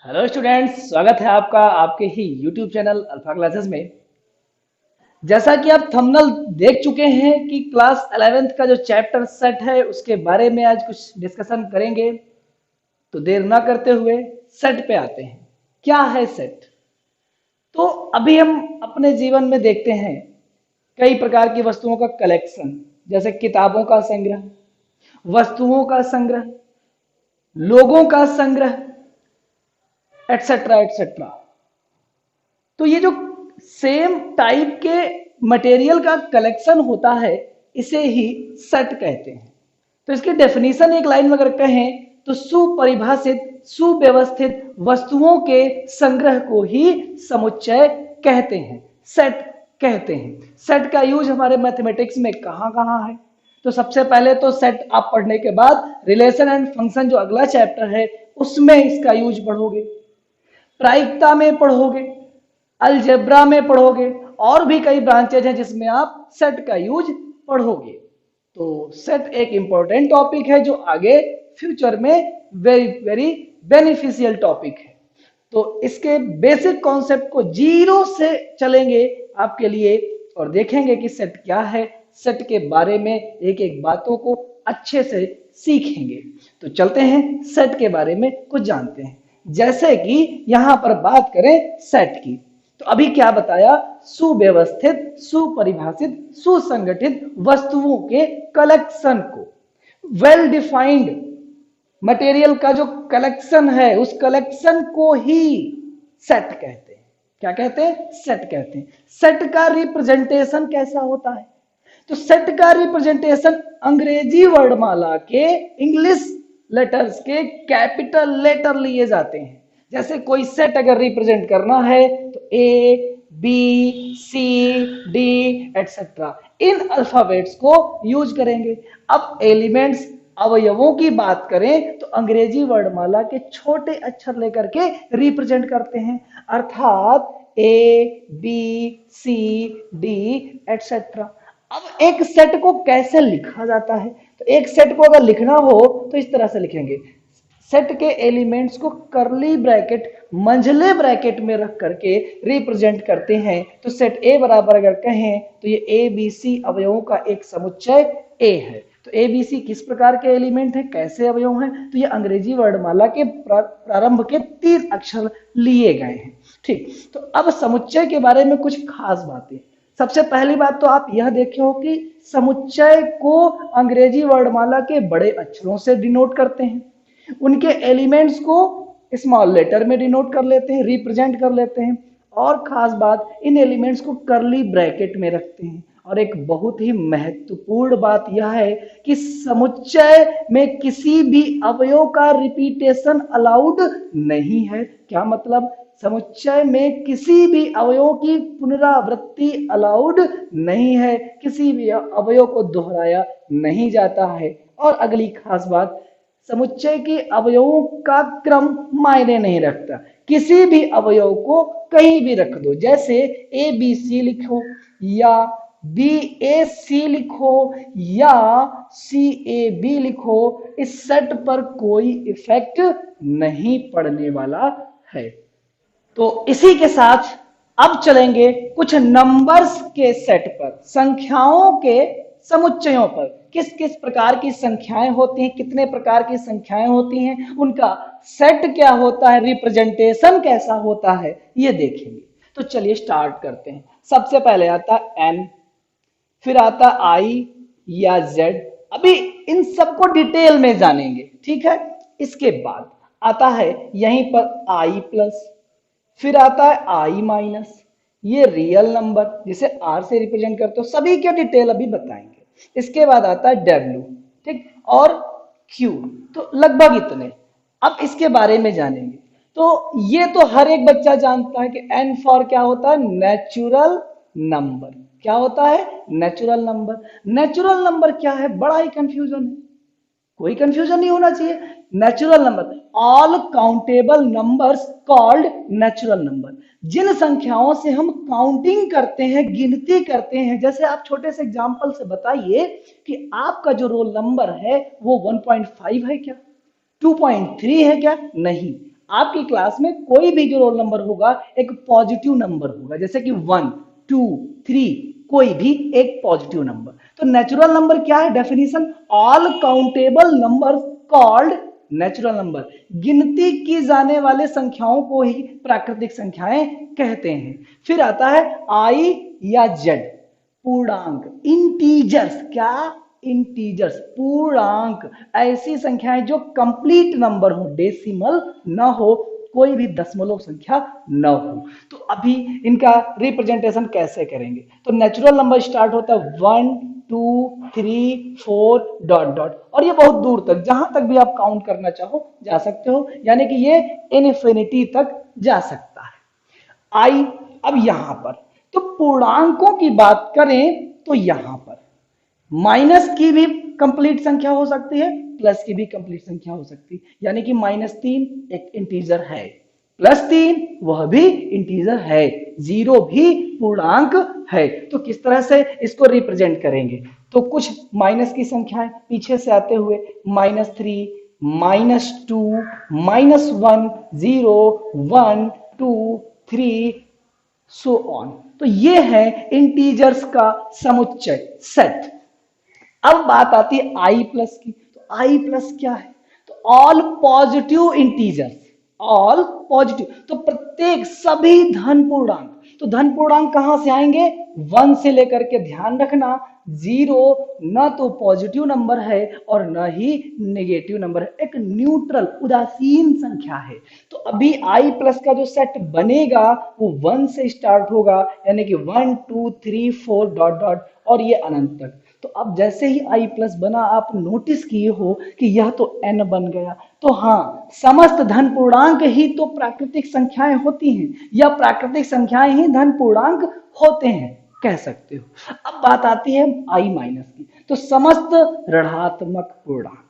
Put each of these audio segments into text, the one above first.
Hello students, स्वागत है आपका आपके ही यूट्यूब चैनल अल्फा क्लासेस में। जैसा कि आप थंबनेल देख चुके हैं कि क्लास 11th का जो चैप्टर सेट है उसके बारे में आज कुछ डिस्कशन करेंगे। तो देर ना करते हुए सेट पे आते हैं। क्या है सेट? तो अभी हम अपने जीवन में देखते हैं कई प्रकार की वस्तुओं का कलेक्शन, जैसे किताबों का संग्रह, वस्तुओं का संग्रह, लोगों का संग्रह, एटसेट्रा एटसेट्रा। तो ये जो सेम टाइप के मटेरियल का कलेक्शन होता है इसे ही सेट कहते हैं। तो इसकी डेफिनेशन एक लाइन में अगर कहें तो सुपरिभाषित सुव्यवस्थित वस्तुओं के संग्रह को ही समुच्चय कहते हैं, सेट कहते हैं। सेट का यूज हमारे मैथमेटिक्स में कहां कहां है? तो सबसे पहले तो सेट आप पढ़ने के बाद रिलेशन एंड फंक्शन जो अगला चैप्टर है उसमें इसका यूज पढ़ोगे, प्रायिकता में पढ़ोगे, अलजेब्रा में पढ़ोगे, और भी कई ब्रांचेज हैं जिसमें आप सेट का यूज पढ़ोगे। तो सेट एक इंपॉर्टेंट टॉपिक है जो आगे फ्यूचर में वेरी वेरी बेनिफिशियल टॉपिक है। तो इसके बेसिक कॉन्सेप्ट को जीरो से चलेंगे आपके लिए और देखेंगे कि सेट क्या है। सेट के बारे में एक एक बातों को अच्छे से सीखेंगे। तो चलते हैं सेट के बारे में कुछ जानते हैं। जैसे कि यहां पर बात करें सेट की, तो अभी क्या बताया? सुव्यवस्थित सुपरिभाषित सुसंगठित वस्तुओं के कलेक्शन को, वेल डिफाइंड मटेरियल का जो कलेक्शन है उस कलेक्शन को ही सेट कहते हैं। क्या कहते हैं? सेट कहते हैं। सेट का रिप्रेजेंटेशन कैसा होता है? तो सेट का रिप्रेजेंटेशन अंग्रेजी वर्णमाला के इंग्लिश लेटर्स के कैपिटल लेटर लिए जाते हैं। जैसे कोई सेट अगर रिप्रेजेंट करना है तो A B C D etcetera इन अल्फाबेट्स को यूज करेंगे। अब एलिमेंट्स अवयवों की बात करें तो अंग्रेजी वर्णमाला के छोटे अक्षर लेकर के रिप्रेजेंट करते हैं, अर्थात A B C D etcetera. अब एक सेट को कैसे लिखा जाता है? तो एक सेट को अगर लिखना हो तो इस तरह से लिखेंगे। सेट के एलिमेंट्स को करली ब्रैकेट मंझले ब्रैकेट में रख करके रिप्रेजेंट करते हैं। तो सेट ए बराबर अगर कहें तो ये ए बी सी अवयवों का एक समुच्चय ए है। तो ए बी सी किस प्रकार के एलिमेंट है, कैसे अवयव हैं? तो ये अंग्रेजी वर्णमाला के प्रारंभ के 3 अक्षर लिए गए हैं। ठीक, तो अब समुच्चय के बारे में कुछ खास बातें। सबसे पहली बात तो आप यह देखे हो कि समुच्चय को अंग्रेजी वर्णमाला के बड़े अक्षरों से डिनोट करते हैं, उनके एलिमेंट्स को स्मॉल लेटर में डिनोट कर लेते हैं, रिप्रेजेंट कर लेते हैं, और खास बात इन एलिमेंट्स को करली ब्रैकेट में रखते हैं। और एक बहुत ही महत्वपूर्ण बात यह है कि समुच्चय में किसी भी अवयव का रिपीटेशन अलाउड नहीं है। क्या मतलब? समुच्चय में किसी भी अवयव की पुनरावृत्ति अलाउड नहीं है, किसी भी अवयव को दोहराया नहीं जाता है। और अगली खास बात, समुच्चय के अवयवों का क्रम मायने नहीं रखता, किसी भी अवयव को कहीं भी रख दो, जैसे ए बी सी लिखो या बी ए सी लिखो या सी ए बी लिखो, इस सेट पर कोई इफेक्ट नहीं पड़ने वाला है। तो इसी के साथ अब चलेंगे कुछ नंबर्स के सेट पर, संख्याओं के समुच्चयों पर। किस किस प्रकार की संख्याएं होती हैं, कितने प्रकार की संख्याएं होती हैं, उनका सेट क्या होता है, रिप्रेजेंटेशन कैसा होता है, ये देखेंगे। तो चलिए स्टार्ट करते हैं। सबसे पहले आता एन, फिर आता आई या जेड। अभी इन सबको डिटेल में जानेंगे, ठीक है। इसके बाद आता है यहीं पर आई प्लस, फिर आता है आई माइनस, ये रियल नंबर जिसे आर से रिप्रेजेंट करते हो, सभी के डिटेल अभी बताएंगे। इसके बाद आता है डब्ल्यू, ठीक, और क्यू। तो लगभग इतने। अब इसके बारे में जानेंगे। तो ये तो हर एक बच्चा जानता है कि एन फॉर क्या होता है? Natural number. क्या होता है? Natural number. नेचुरल नंबर क्या है? बड़ा ही कंफ्यूजन है, कोई कंफ्यूजन नहीं होना चाहिए। Natural number, all countable numbers called natural number. जिन संख्याओं से हम काउंटिंग करते हैं, गिनती करते हैं, जैसे आप छोटे से एग्जांपल से बताइए कि आपका जो रोल नंबर है वो 1.5 है क्या, 2.3 है क्या? नहीं, आपकी क्लास में कोई भी जो रोल नंबर होगा एक पॉजिटिव नंबर होगा, जैसे कि 1, 2, 3, कोई भी एक पॉजिटिव नंबर। तो नेचुरल नंबर क्या है? Definition, all countable number called natural number. गिनती की जाने वाले संख्याओं को ही प्राकृतिक संख्याएं कहते हैं। फिर आता है आई या जेड, पूर्णांक, इंटीजर्स। क्या? इंटीजर्स, पूर्णांक। ऐसी संख्याएं जो कंप्लीट नंबर हो, डेसिमल न हो, कोई भी दशमलव संख्या न हो। तो अभी इनका रिप्रेजेंटेशन कैसे करेंगे? तो नेचुरल नंबर स्टार्ट होता है 1, 2, 3, 4 डॉट डॉट, और ये बहुत दूर तक, जहां तक भी आप काउंट करना चाहो जा सकते हो, यानी कि ये इनफिनिटी तक जा सकता है। आई, अब यहां पर तो पूर्णांकों की बात करें तो यहां पर माइनस की भी कंप्लीट संख्या हो सकती है, प्लस की भी कंप्लीट संख्या हो सकती है, यानी कि -3 एक इंटीजर है, +3 वह भी इंटीजर है, 0 भी पूर्णांक है। तो किस तरह से इसको रिप्रेजेंट करेंगे? तो कुछ माइनस की संख्याएं पीछे से आते हुए -3, -2, -1, 0, 1, 2, 3 सो ऑन। तो ये है इंटीजर्स का समुच्चय, सेट। अब बात आती है आई प्लस की। तो आई प्लस क्या है? तो all positive integers, all positive, तो प्रत्येक, सभी धन पूर्णांक। तो धन पूर्णांक कहां से आएंगे? 1 से लेकर के, ध्यान रखना, 0 न तो पॉजिटिव नंबर है और न ही नेगेटिव नंबर है, एक न्यूट्रल, उदासीन संख्या है। तो अभी आई प्लस का जो सेट बनेगा वो 1 से स्टार्ट होगा, यानी कि 1, 2, 3, 4 डॉट डॉट, और ये अनंत तक। तो अब जैसे ही आई प्लस बना, आप नोटिस किए हो कि यह तो एन बन गया। तो हाँ, समस्त धन पूर्णांक ही तो प्राकृतिक संख्याएं होती हैं, या प्राकृतिक संख्याएं ही धन पूर्णांक होते हैं, कह सकते हो। अब बात आती है आई माइनस की। तो समस्त ऋणात्मक पूर्णांक,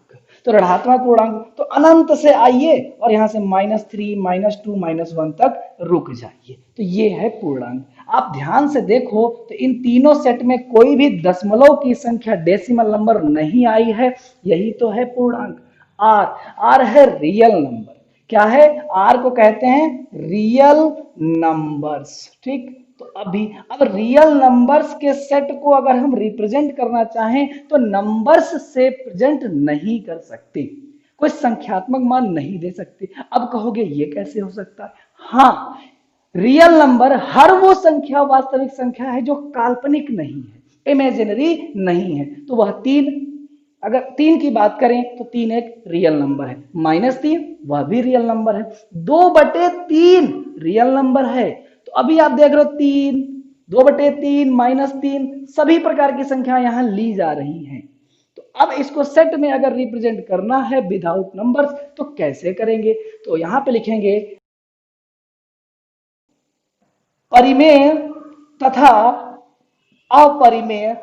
तो ऋणात्मक पूर्णांक तो अनंत से आइए और यहां से -3, -2, -1 तक रुक जाइए। तो ये है पूर्णांक। आप ध्यान से देखो तो इन तीनों सेट में कोई भी दशमलव की संख्या, डेसिमल नंबर नहीं आई है, यही तो है पूर्णांक। आर, आर है रियल नंबर। क्या है? आर को कहते हैं रियल नंबर्स, ठीक। तो अभी अब रियल नंबर्स के सेट को अगर हम रिप्रेजेंट करना चाहें तो नंबर्स से प्रेजेंट नहीं कर सकते, कोई संख्यात्मक मान नहीं दे सकते। अब कहोगे ये कैसे हो सकता है? हाँ, रियल नंबर हर वो संख्या वास्तविक संख्या है जो काल्पनिक नहीं है, इमेजिनरी नहीं है। तो वह 3, अगर 3 की बात करें तो 3 एक रियल नंबर है, -3 वह भी रियल नंबर है, 2/3 रियल नंबर है। तो अभी आप देख रहे हो 3, 2/3, -3, सभी प्रकार की संख्या यहां ली जा रही हैं। तो अब इसको सेट में अगर रिप्रेजेंट करना है विदाउट नंबर्स तो कैसे करेंगे? तो यहां पे लिखेंगे परिमेय तथा अपरिमेय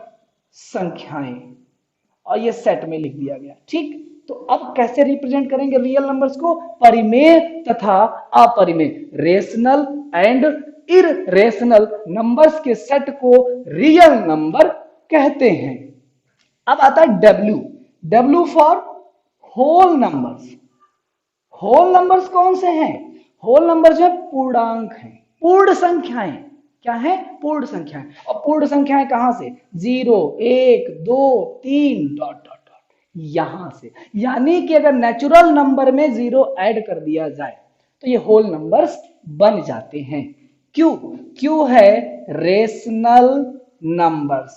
संख्याएं, और ये सेट में लिख दिया गया, ठीक। तो अब कैसे रिप्रेजेंट करेंगे रियल नंबर्स को? परिमेय तथा अपरिमेय, रेशनल एंड इररेशनल नंबर्स के सेट को रियल नंबर कहते हैं। अब आता है W, W for whole numbers. Whole numbers कौन से हैं? होल नंबर जो है पूर्णांक है, पूर्ण संख्याएं। क्या है? पूर्ण संख्याएं। और पूर्ण संख्याएं कहां से? 0, 1, 2, 3 डॉट डॉट डॉट, यहां से। यानी कि अगर नेचुरल नंबर में 0 ऐड कर दिया जाए तो ये होल नंबर्स बन जाते हैं। क्यों? क्यों है रेशनल नंबर्स,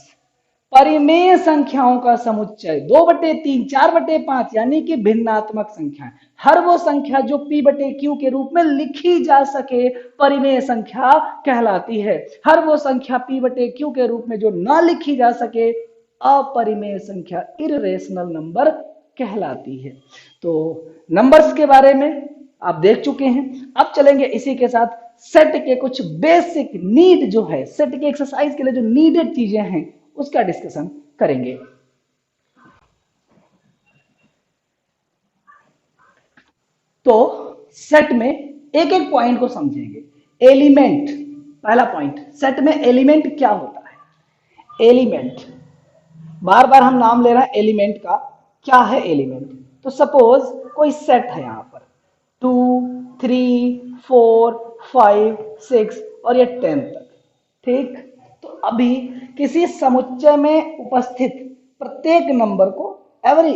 परिमेय संख्याओं का समुच्चय, 2/3, 4/5, यानी कि भिन्नात्मक संख्याएं। हर वो संख्या जो P/Q के रूप में लिखी जा सके परिमेय संख्या कहलाती है। हर वो संख्या P/Q के रूप में जो ना लिखी जा सके अपरिमेय संख्या, इररेशनल नंबर कहलाती है। तो नंबर्स के बारे में आप देख चुके हैं। अब चलेंगे इसी के साथ सेट के कुछ बेसिक नीड जो है, सेट के एक्सरसाइज के लिए जो नीडेड चीजें हैं उसका डिस्कशन करेंगे। तो सेट में एक एक पॉइंट को समझेंगे। एलिमेंट, पहला पॉइंट, सेट में एलिमेंट क्या होता है? एलिमेंट, बार बार हम नाम ले रहे हैं एलिमेंट का। क्या है एलिमेंट? तो सपोज कोई सेट है यहां पर, 2, 3, 4, 5, 6 और ये 10 तक। ठीक, तो अभी किसी समुच्चय में उपस्थित प्रत्येक नंबर को, एवरी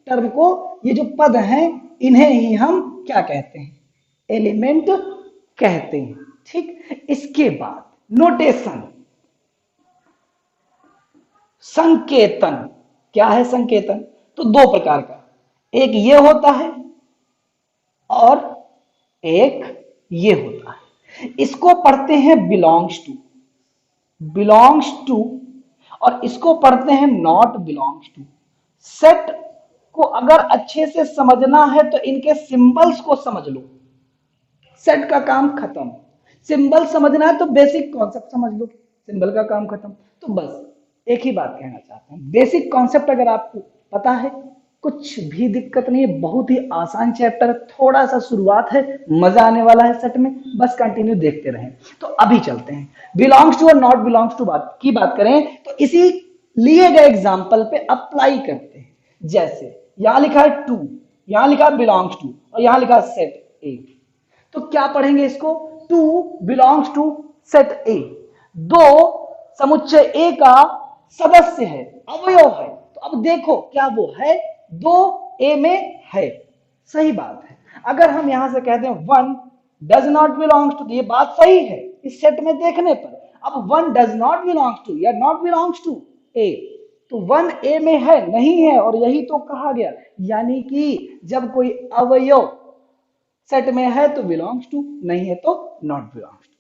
टर्म को, ये जो पद हैं इन्हें ही हम क्या कहते हैं, एलिमेंट कहते हैं। ठीक, इसके बाद नोटेशन, संकेतन। क्या है संकेतन? तो दो प्रकार का, एक ये होता है और एक ये होता है। इसको पढ़ते हैं बिलोंग्स टू, बिलोंग्स टू, और इसको पढ़ते हैं नॉट बिलोंग्स टू। सेट को अगर अच्छे से समझना है तो इनके सिंबल्स को समझ लो, सेट का काम खत्म। सिंबल समझना है तो बेसिक कॉन्सेप्ट समझ लो, सिंबल का काम खत्म। तो बस एक ही बात कहना चाहता हूं, बेसिक कॉन्सेप्ट अगर आपको पता है कुछ भी दिक्कत नहीं है, बहुत ही आसान चैप्टर, थोड़ा सा शुरुआत है, मजा आने वाला है सेट में, बस कंटिन्यू देखते रहें। तो अभी चलते हैं बिलोंग्स टू और नॉट बिलोंग्स टू बात की बात करें तो इसी लिए गए एग्जाम्पल पे अप्लाई करते हैं। जैसे यहां लिखा है टू, यहां लिखा है बिलोंग्स टू और यहां लिखा है सेट ए। तो क्या पढ़ेंगे इसको, two belongs to set A, दो समुच्चय ए का सदस्य है, अवयव है। तो अब देखो क्या वो है, दो ए में है, सही बात है। अगर हम यहां से कहते हैं one does not belongs to, ये बात सही है इस सेट में देखने पर। अब one does not belongs to या नॉट बिलोंग्स टू ए, तो वन ए में है नहीं है, और यही तो कहा गया, यानी कि जब कोई अवयव सेट में है तो बिलोंग्स टू, नहीं है तो नॉट बिलोंग्स टू।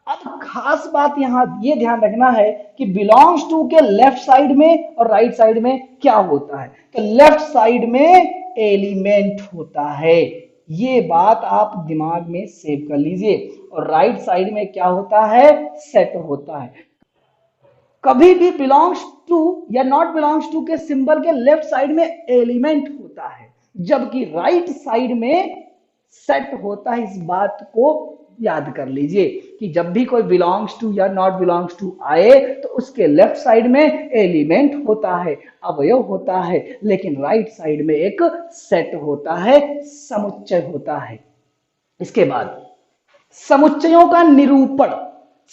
अब खास बात यहां ये ध्यान रखना है कि बिलोंग्स टू के लेफ्ट साइड में और राइट साइड में क्या होता है, तो लेफ्ट साइड में एलिमेंट होता है, ये बात आप दिमाग में सेव कर लीजिए। और राइट साइड में क्या होता है, सेट होता है। कभी भी बिलोंग्स टू या नॉट बिलोंग्स टू के सिंबल के लेफ्ट साइड में एलिमेंट होता है, जबकि राइट साइड में सेट होता है। इस बात को याद कर लीजिए कि जब भी कोई बिलोंग्स टू या नॉट बिलोंग्स टू आए तो उसके लेफ्ट साइड में एलिमेंट होता है, अवयव होता है, लेकिन राइट साइड में एक सेट होता है, समुच्चय होता है। इसके बाद समुच्चयों का निरूपण,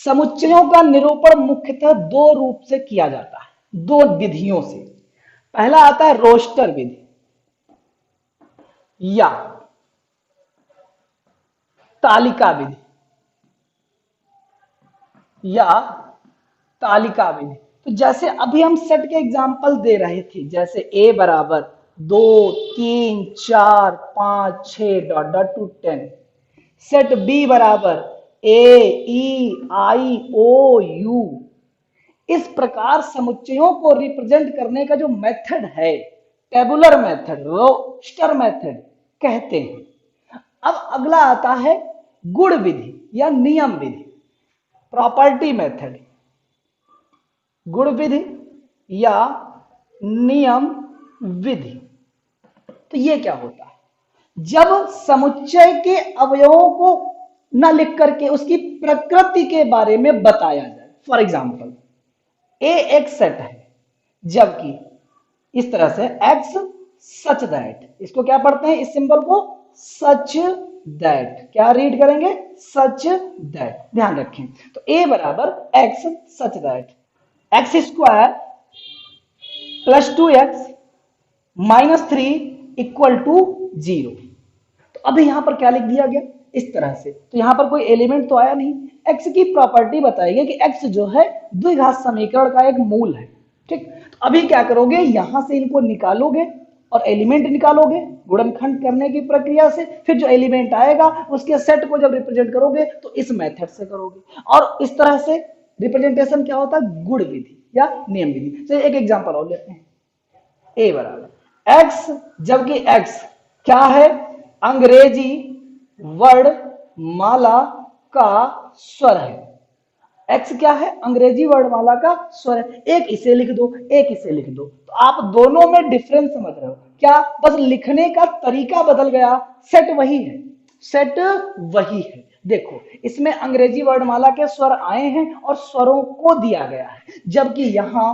समुच्चयों का निरूपण मुख्यतः दो रूप से किया जाता है, दो विधियों से। पहला आता है रोस्टर विधि या तालिका विधि, या तालिका विधि। तो जैसे अभी हम सेट के एग्जांपल दे रहे थे, जैसे ए बराबर 2, 3, 4, 5, 6 dot dot to 10, set B बराबर A E I O you. इस प्रकार समुच्चयों को रिप्रेजेंट करने का जो मेथड है, टेबुलर मेथड, रोस्टर मेथड कहते हैं। अब अगला आता है गुण विधि या नियम विधि, प्रॉपर्टी मेथड, गुण विधि या नियम विधि। तो ये क्या होता है, जब समुच्चय के अवयवों को न लिख करके उसकी प्रकृति के बारे में बताया जाए। फॉर एग्जाम्पल ए एक सेट है, जबकि इस तरह से एक्स सच दैट, इसको क्या पढ़ते हैं इस सिंबल को, सच दैट। क्या रीड करेंगे, सच दैट, ध्यान रखें। तो ए बराबर x such that, x square plus 2x -3 equal to 0। तो अभी यहां पर क्या लिख दिया गया इस तरह से, तो यहां पर कोई एलिमेंट तो आया नहीं। एक्स की प्रॉपर्टी बताइए कि एक्स जो है द्विघात समीकरण का एक मूल है। ठीक, तो अभी क्या करोगे, यहां से इनको निकालोगे और एलिमेंट निकालोगे गुणनखंड करने की प्रक्रिया से, फिर जो एलिमेंट आएगा उसके सेट को जब रिप्रेजेंट करोगे तो इस मेथड से करोगे। और इस तरह से रिप्रेजेंटेशन क्या होता है, गुण विधि या नियम विधि। चलिए एक एग्जांपल और लेते हैं, ए बराबर एक्स, जबकि एक्स क्या है, अंग्रेजी वर्ड माला का स्वर है। एक्स क्या है, अंग्रेजी वर्णमाला का स्वर है। एक इसे लिख दो, एक इसे लिख दो, तो आप दोनों में डिफरेंस समझ रहे हो क्या, बस लिखने का तरीका बदल गया, सेट वही है, सेट वही है। देखो इसमें अंग्रेजी वर्णमाला के स्वर आए हैं और स्वरों को दिया गया है, जबकि यहां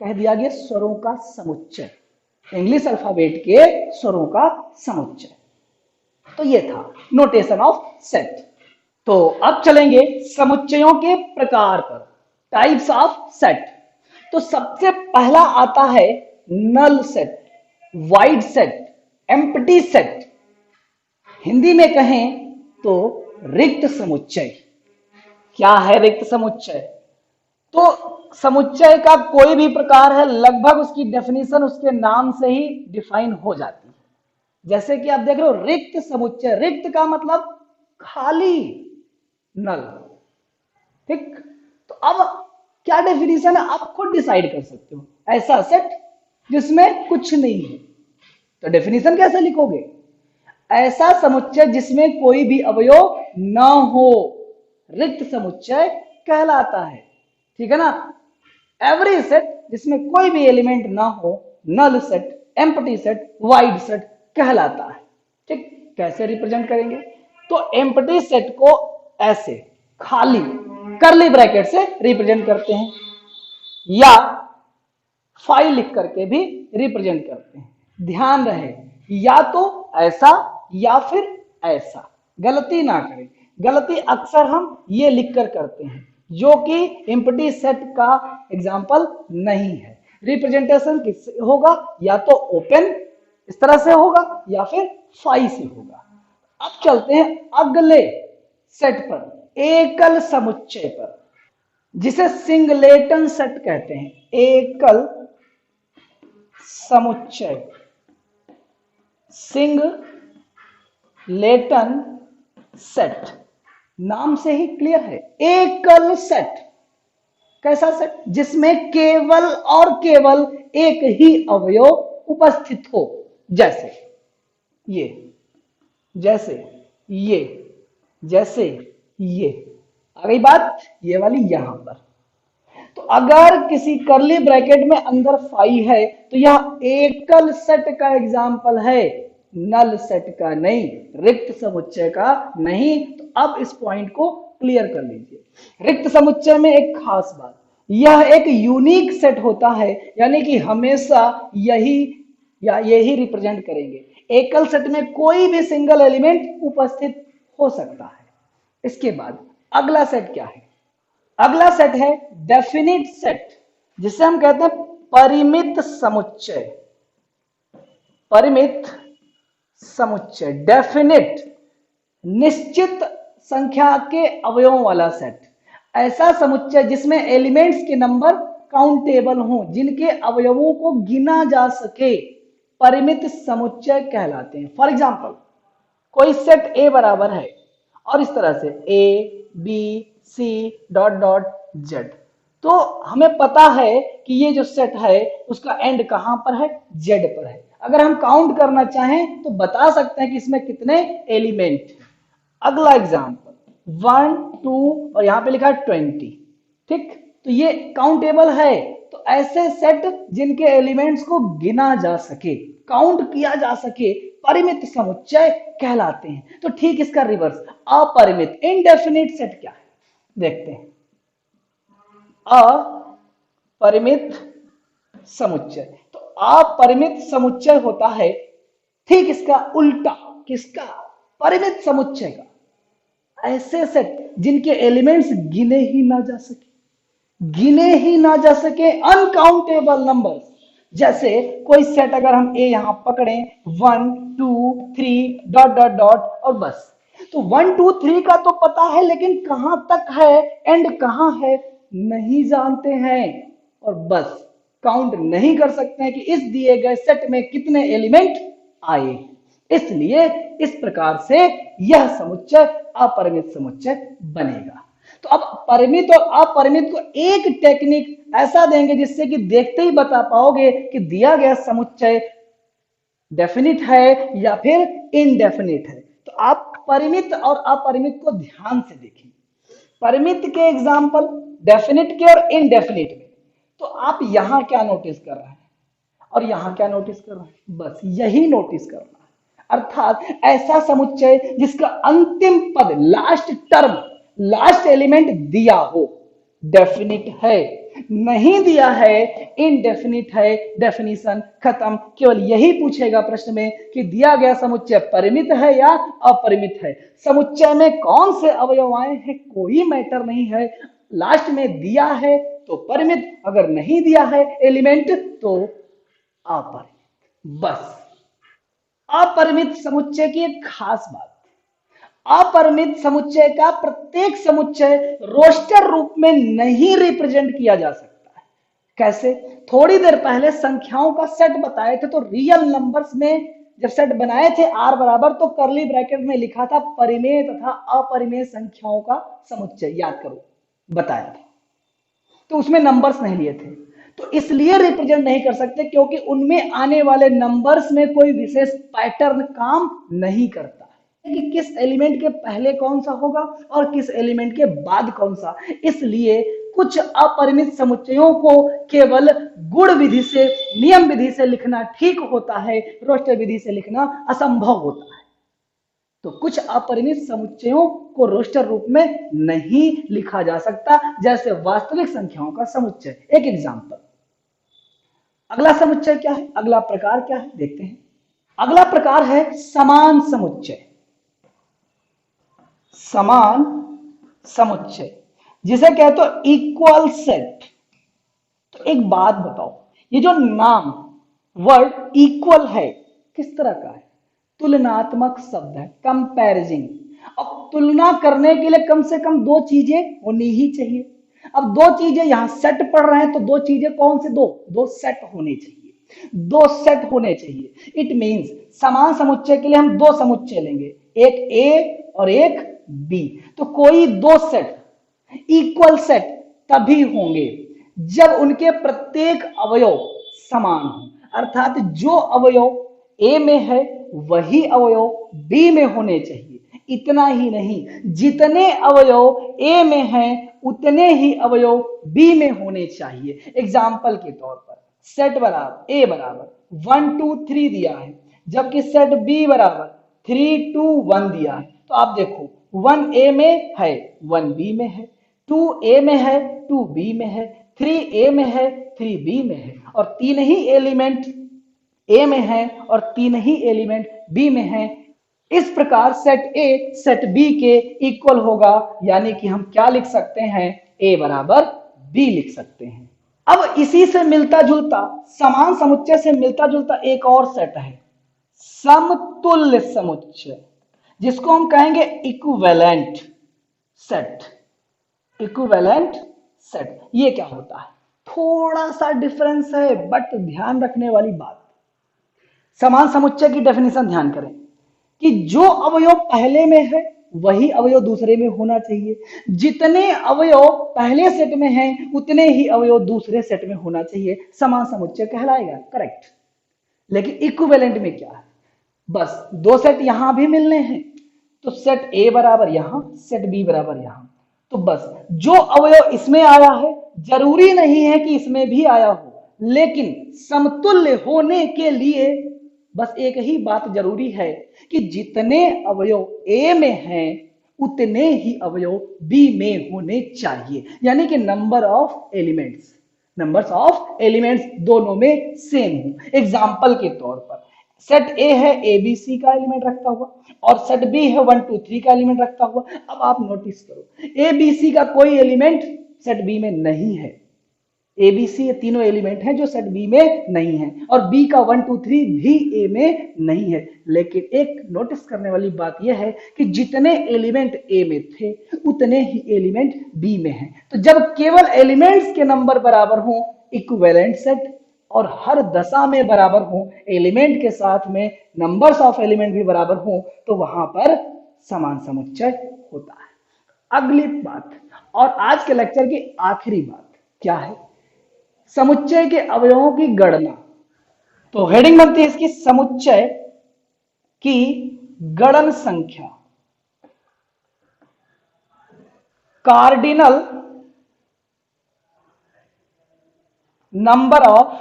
कह दिया गया स्वरों का समुच्चय, इंग्लिश अल्फाबेट के स्वरों का समुच्चय। तो ये था नोटेशन ऑफ सेट। तो अब चलेंगे समुच्चयों के प्रकार पर, टाइप्स ऑफ सेट। तो सबसे पहला आता है null set, void set, empty set. Hindi में कहें तो रिक्त समुच्चय। क्या है रिक्त समुच्चय? तो समुच्चय का कोई भी प्रकार है, लगभग उसकी डेफिनेशन उसके नाम से ही डिफाइन हो जाती है। जैसे कि आप देख रहे हो रिक्त समुच्चय, रिक्त का मतलब खाली, नल। ठीक, तो अब क्या डेफिनेशन है आप खुद डिसाइड कर सकते हो। ऐसा सेट जिसमें कुछ नहीं है, तो डेफिनेशन कैसे लिखोगे? ऐसा समुच्चय जिसमें कोई भी अवयव न हो, रिक्त समुच्चय कहलाता है। ठीक है ना? एवरी सेट जिसमें कोई भी एलिमेंट ना हो, null set, empty set, void set कहलाता है। ठीक, कैसे रिप्रेजेंट करेंगे? तो एम्प्टी सेट को ऐसे खाली करली ब्रैकेट से रिप्रेजेंट करते हैं, या फाइल लिख करके भी रिप्रेजेंट करते हैं। ध्यान रहे, या तो ऐसा या फिर ऐसा, गलती ना करें। गलती अक्सर हम ये लिखकर करते हैं, जो कि एम्प्टी सेट का एग्जाम्पल नहीं है। रिप्रेजेंटेशन किससे होगा? या तो ओपन इस तरह से होगा, या फिर फाइल से होगा। अब चलते हैं अगले सेट पर, एकल समुच्चय पर, जिसे सिंगलेटन सेट कहते हैं। एकल समुच्चय, सिंगलेटन सेट, नाम से ही क्लियर है। एकल सेट, कैसा सेट? जिसमें केवल और केवल एक ही अवयव उपस्थित हो। जैसे ये, जैसे ये, जैसे ये। आ गई बात ये वाली यहां पर। तो अगर किसी करली ब्रैकेट में अंदर फाई है तो यह एकल सेट का एग्जाम्पल है, नल सेट का नहीं, रिक्त समुच्चय का नहीं। तो अब इस पॉइंट को क्लियर कर लीजिए। रिक्त समुच्चय में एक खास बात, यह एक यूनिक सेट होता है, यानी कि हमेशा यही या यही रिप्रेजेंट करेंगे। एकल सेट में कोई भी सिंगल एलिमेंट उपस्थित हो सकता है। इसके बाद अगला सेट क्या है? अगला सेट है डेफिनिट सेट, जिसे हम कहते हैं परिमित समुच्चय। परिमित समुच्चय, डेफिनिट, निश्चित संख्या के अवयवों वाला सेट। ऐसा समुच्चय जिसमें एलिमेंट्स के नंबर काउंटेबल हों, जिनके अवयवों को गिना जा सके, परिमित समुच्चय कहलाते हैं। फॉर एग्जाम्पल, कोई सेट ए बराबर है और इस तरह से A B C dot dot Z. तो हमें पता है कि ये जो सेट है उसका एंड कहां पर है? जेड पर है। अगर हम काउंट करना चाहें तो बता सकते हैं कि इसमें कितने एलिमेंट हैं। अगला एग्जांपल 1 2 और यहां पे लिखा है 20। ठीक, तो ये काउंटेबल है। तो ऐसे सेट जिनके एलिमेंट्स को गिना जा सके, काउंट किया जा सके, परिमित समुच्चय कहलाते हैं। तो ठीक इसका रिवर्स, अपरिमित, इनडेफिनिट सेट क्या है देखते हैं। अपरिमित समुच्चय, तो अपरिमित समुच्चय होता है ठीक इसका उल्टा, किसका? परिमित समुच्चय का। ऐसे सेट जिनके एलिमेंट्स गिने ही ना जा सके, गिने ही ना जा सके, अनकाउंटेबल नंबर्स। जैसे कोई सेट अगर हम ए यहां पकड़े 1 2 3 डॉट डॉट डॉट और बस, तो 1 2 3 का तो पता है, लेकिन कहां तक है, एंड कहां है नहीं जानते हैं, और बस काउंट नहीं कर सकते हैं कि इस दिए गए सेट में कितने एलिमेंट आए। इसलिए इस प्रकार से यह समुच्चय अपरिमित समुच्चय बनेगा। तो अब परिमित और अपरिमित को एक टेक्निक ऐसा देंगे जिससे कि देखते ही बता पाओगे कि दिया गया समुच्चय डेफिनिट है या फिर इनडेफिनिट है। तो आप परिमित और अपरिमित को ध्यान से देखें। परिमित के एग्जाम्पल डेफिनिट के और इनडेफिनिट में। तो आप यहां क्या नोटिस कर रहे हैं और यहां क्या नोटिस कर रहे हैं? बस यही नोटिस करना है। अर्थात ऐसा समुच्चय जिसका अंतिम पद, लास्ट टर्म, लास्ट एलिमेंट दिया हो, डेफिनिट है, नहीं दिया है इनडेफिनिट है, डेफिनिशन खत्म। केवल यही पूछेगा प्रश्न में कि दिया गया समुच्चय परिमित है या अपरिमित है। समुच्चय में कौन से अवयव आए हैं कोई मैटर नहीं है, लास्ट में दिया है तो परिमित, अगर नहीं दिया है एलिमेंट तो अपरिमित। बस अपरिमित समुच्चय की एक खास बात, अपरिमित समुच्चय का प्रत्येक समुच्चय रोस्टर रूप में नहीं रिप्रेजेंट किया जा सकता है। कैसे? थोड़ी देर पहले संख्याओं का सेट बताए थे, तो रियल नंबर्स में जब सेट बनाए थे आर बराबर, तो करली ब्रैकेट में लिखा था परिमेय तथा अपरिमेय संख्याओं का समुच्चय, याद करो बताया था। तो उसमें नंबर्स नहीं लिए थे, तो इसलिए रिप्रेजेंट नहीं कर सकते क्योंकि उनमें आने वाले नंबर्स में कोई विशेष पैटर्न काम नहीं करता कि किस एलिमेंट के पहले कौन सा होगा और किस एलिमेंट के बाद कौन सा। इसलिए कुछ अपरिमित समुच्चयों को केवल गुण विधि से, नियम विधि से लिखना ठीक होता है, रोस्टर विधि से लिखना असंभव होता है। तो कुछ अपरिमित समुच्चयों को रोस्टर रूप में नहीं लिखा जा सकता, जैसे वास्तविक संख्याओं का समुच्चय। एक एग्जांपल, अगला समुच्चय क्या है, अगला प्रकार क्या है देखते हैं। अगला प्रकार है समान समुच्चय। समान समुच्चय जिसे कहते हो इक्वल सेट। तो एक बात बताओ, ये जो नाम वर्ड इक्वल है किस तरह का है? तुलनात्मक शब्द है, कंपैरिजन। अब तुलना करने के लिए कम से कम दो चीजें होनी ही चाहिए। अब दो चीजें यहां सेट पढ़ रहे हैं, तो दो चीजें कौन से? दो दो सेट होने चाहिए, दो सेट होने चाहिए। इट मींस समान समुच्चय के लिए हम दो समुच्चय लेंगे, एक ए और एक बी। तो कोई दो सेट इक्वल सेट तभी होंगे जब उनके प्रत्येक अवयव समान हो, अर्थात जो अवयव ए में है वही अवयव बी में होने चाहिए। इतना ही नहीं, जितने अवयव ए में हैं उतने ही अवयव बी में होने चाहिए। एग्जाम्पल के तौर पर सेट बराबर ए बराबर 1 2 3 दिया है, जबकि सेट बी बराबर 3 2 1 दिया है। तो आप देखो 1 ए में है 1 बी में है, 2 ए में है 2 बी में है, 3 ए में है 3 बी में है, और तीन ही एलिमेंट ए में है और तीन ही एलिमेंट बी में है। इस प्रकार सेट ए सेट बी के इक्वल होगा, यानी कि हम क्या लिख सकते हैं? ए बराबर बी लिख सकते हैं। अब इसी से मिलता जुलता, समान समुच्चय से मिलता जुलता एक और सेट है, समतुल्य समुच्चय, जिसको हम कहेंगे इक्विवेलेंट सेट। इक्विवेलेंट सेट ये क्या होता है? थोड़ा सा डिफरेंस है, बट ध्यान रखने वाली बात, समान समुच्चय की डेफिनेशन ध्यान करें कि जो अवयव पहले में है वही अवयव दूसरे में होना चाहिए, जितने अवयव पहले सेट में हैं उतने ही अवयव दूसरे सेट में होना चाहिए, समान समुच्चय कहलाएगा। करेक्ट। लेकिन इक्विवेलेंट में क्या है? बस दो सेट यहां भी मिलने हैं, तो सेट ए बराबर यहां, सेट बी बराबर यहां। तो बस जो अवयव इसमें आया है जरूरी नहीं है कि इसमें भी आया हो, लेकिन समतुल्य होने के लिए बस एक ही बात जरूरी है कि जितने अवयव ए में हैं उतने ही अवयव बी में होने चाहिए, यानी कि नंबर्स ऑफ एलिमेंट्स दोनों में सेम हो। एग्जाम्पल के तौर पर सेट ए है ए बी सी का एलिमेंट रखता हुआ, और सेट बी है 1 2 3 का एलिमेंट रखता हुआ। अब आप नोटिस करो, ए बी सी का कोई एलिमेंट सेट बी में नहीं है। ए बी सी ये तीनों एलिमेंट हैं जो सेट बी में नहीं है, और बी का 1 2 3 भी ए में नहीं है। लेकिन एक नोटिस करने वाली बात यह है कि जितने एलिमेंट ए में थे उतने ही एलिमेंट बी में हैं। तो जब केवल एलिमेंट्स के नंबर बराबर हों, इक्विवेलेंट सेट, और हर दशा में बराबर हो, एलिमेंट के साथ में नंबर्स ऑफ एलिमेंट भी बराबर हो, तो वहां पर समान समुच्चय होता है। अगली बात और आज के लेक्चर की आखिरी बात क्या है? समुच्चय के अवयवों की गणना। तो हेडिंग बनती है इसकी समुच्चय की गणन संख्या, cardinal number of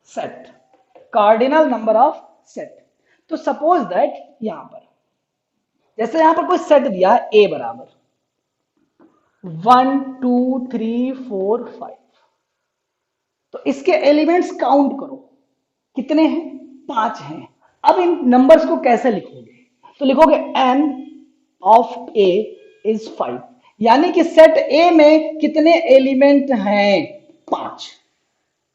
set, cardinal number of set. तो सपोज दैट यहां पर, जैसे यहां पर कोई सेट दिया है ए बराबर, 1 2 3 4 5। तो इसके एलिमेंट्स काउंट करो, कितने हैं? 5 हैं। अब इन नंबर्स को कैसे लिखोगे? तो लिखोगे n ऑफ a इज 5, यानी कि सेट ए में कितने एलिमेंट हैं? 5।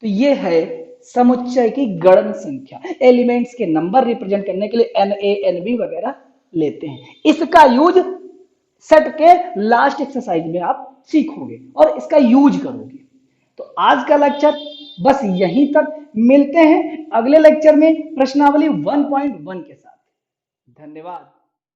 तो ये है समुच्चय की गणन संख्या। एलिमेंट्स के नंबर रिप्रेजेंट करने के लिए एन ए एन बी वगैरह लेते हैं। इसका यूज सेट के लास्ट एक्सरसाइज में आप सीखोगे और इसका यूज करोगे। तो आज का लेक्चर बस यहीं तक। मिलते हैं अगले लेक्चर में प्रश्नावली 1.1 के साथ। धन्यवाद।